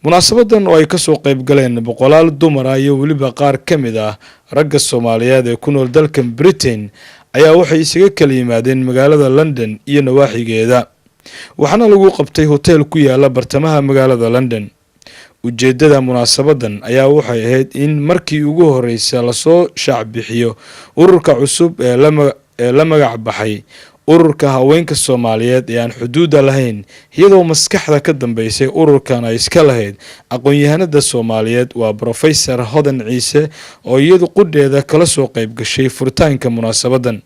munaasabadan oo ay ka soo qayb galeen boqolaal dumar ah iyo waliba qaar kamid ah ragga Soomaaliyeed ee ku nool dalka Britain ayaa waxay isaga kala yimaadeen magaalada London iyo nawaaxigeeda waxaana lagu qabtay hotel ku yaala bartamaha magaalada London. ujeedada munaasabadan ayaa waxay ahayd in markii ugu horeysay la soo shaac bixiyo ururka cusub ee la magac baxay ururka haweenka Soomaaliyeed ee aan xuduud lahayn iyadoo maskaxda ka dambeysay ururkan ay iska lahayd aqoon-yahanada Soomaaliyeed waa Professor Hodan Ciise oo iyadu qudheeda kala soo qayb gashay furitaanka munaasabadan.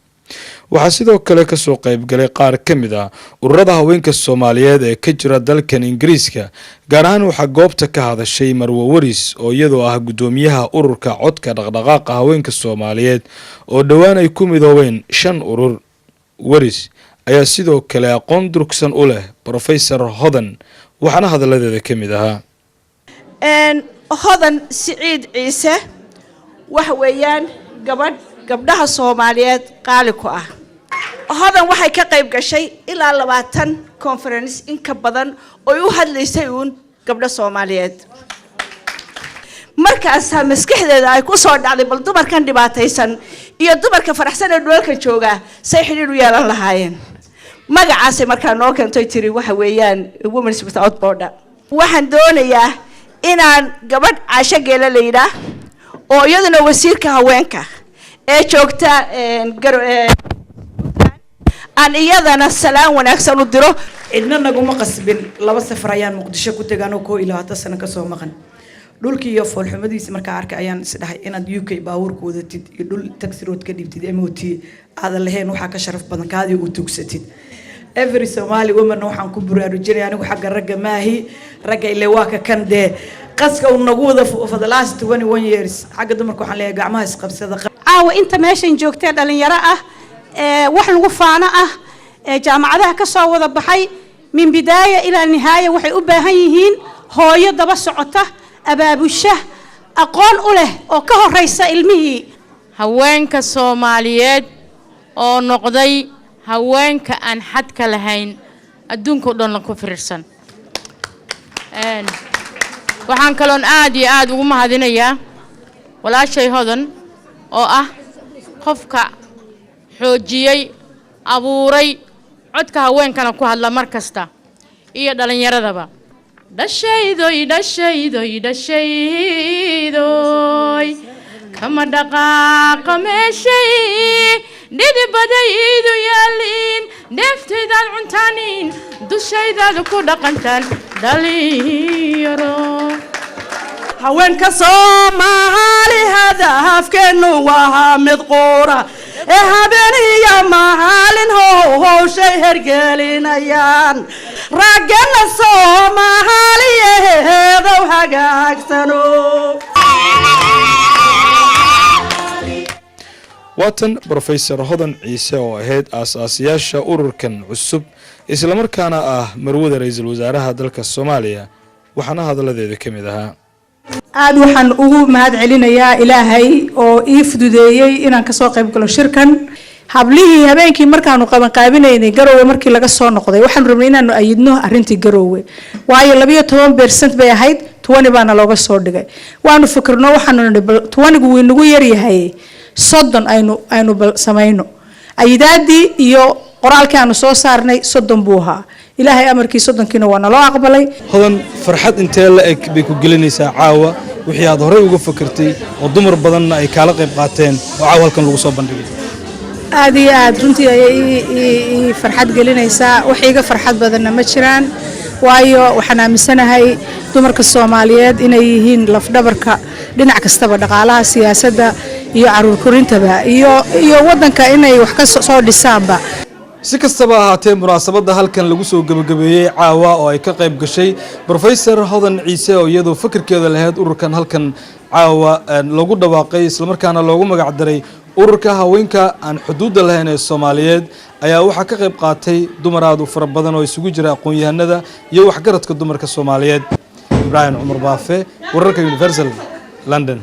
waxaa sidoo kale ka soo qayb galay qaar kamid ah ururada haweenka Soomaaliyeed ee ka jira dalkan Ingiriiska gaar ahaan waxa goobta ka hadashay Marwo Waris oo iyadoo ah gudoomiyaha ururka codka dhaqdhaqaaqa haweenka Soomaaliyeed oo dhawaan ay ku midoobeen 5 urur. Waris ayaa sidoo kale aqoon durugsan u leh Professor Hodan waxaana hadaladeeda kamid ahaa Hodan Siciid Ciise wax weeyaan gabdhaha Soomaaliyeed qaali ku ah. Hodan waxay ka qayb gashay ilaa 20 conference in ka badan oo u hadlaysay gabdhaha Soomaaliyeed. markaas maskaxdeeda ay ku soo dhacday bal dumarkan dhibaataysan iyo dumarka faraxsan ee dhulka jooga say xiriir u yeelan lahaayeen. magacaas markaa noo keentay tiri waxa weeyaan Women's Without Border. waxaan doonayaa inaan gabadh Caasha Geela leeyahay oo iyaduna wasiirka haweenka ee joogta aan iyadana salaan wanaagsan u diro. cidna naguma qasbin 2 safar ayaan Muqdisho ku tagaano ko ilaa 10 sano ka soo maqan dhulkii iyo foolxumadiisa markaa arkay ayaan isdhahay inaad UK baawur ku wadatid iyo dhul taxi road ka dhibtid MOT aad lahayn waxa ka sharaf badan kaadi u tugsatid. every Somali woman waxaan ku buraarujinay anigu xagga ragga maahi ragga ilaa waa ka kan de qaska uu nagu wada for the last 21 years xagga dumarku waxaan leeyahay gacmaha isqabsada caawa inta meeshan joogtay dhalinyaro ah wax lagu faano ah jaamacadaha ka soo wada baxay min bidaaya ilaa nihaaya waxay u baahan yihiin hooyo daba socota abaabusha aqoon u leh oo ka horeysa ilmihii. haweenka Soomaaliyeed oo noqday haweenka aan xad ka lahayn adduunka dhan la ku fiirsan. waxaan kaloon aad iyo aad ugu mahadinayaa walaashay Hodan oo ah qofka xoojiyay abuuray codka haweenkana ku hadla markasta iyo dhalinyaradaba. dhashaydoy kama dhaqaaqa meeshay dhidibadaydu yaalin dheefteedaan cuntaanin dushaydaada ku dhaqantaan dhalinyaro. haweenka Soomaali hadafkeenu waa mid qura ee habeenaya maalin howshay hergelinayaan ragana Soomaaliyeed oo hagaagsano. waatan Professor Hodan Ciise oo ahayd aasaasiyaasha ururkan cusub isla markaana ah marwada ra'iisul wasaaraha dalka Soomaaliya waxaana hadaladeeda kamid ahaa aad waxaan ugu mahad celinayaa Ilaahay oo ii fududeeyay inaan ka soo qayb galo shirkan. hablihii habeenkii markaanu qabanqaabinaynay Garowe markii laga soo noqday waxaan rabnay inaanu ayidno arintii Garowe waayo 12% bay ahayd 20 baana looga soo dhigay. waanu fikirno waxaanu 20gu way nagu yar yahay 30 aynu sameeyno ayidaadii iyo qoraalkii aanu soo saarnay 30 buu ahaa. ilaahay amarkii 30kiina waa naloo aqbalay. Hodan farxad intee la eg bay ku gelinaysaa caawa wixii aad hore uga fikirtay oo dumar badan ay kala qayb qaateen oo caawa halkan lagu soo bandhigay. aad iyo aad runtii ay farxad gelinaysaa waxiga farxad badan ma jiraan waayo waxaan aaminsanahay dumarka Soomaaliyeed inay yihiin laf dhabarka dhinac kastaba dhaqaalaha siyaasadda iyo caruur korintaba iyo wadanka inay wax ka soo dhisaanba. si kastaba ahaatee munaasabada halkan lagu soo gabagabeeyay caawa oo ay ka qayb gashay Professor Hodan Ciise oo iyadoo fikirkeeda lahayd ururkan halkan caawa lagu dhawaaqay isla markaana loogu magac daray ururka haweenka aan xuduud lahayn ee Soomaaliyeed ayaa waxa ka qayb qaatay dumar aad u fara badan oo isugu jira aqoon-yahanada iyo waxgaradka dumarka Soomaaliyeed. Ibrahim Umar Baafe wararka Universal London.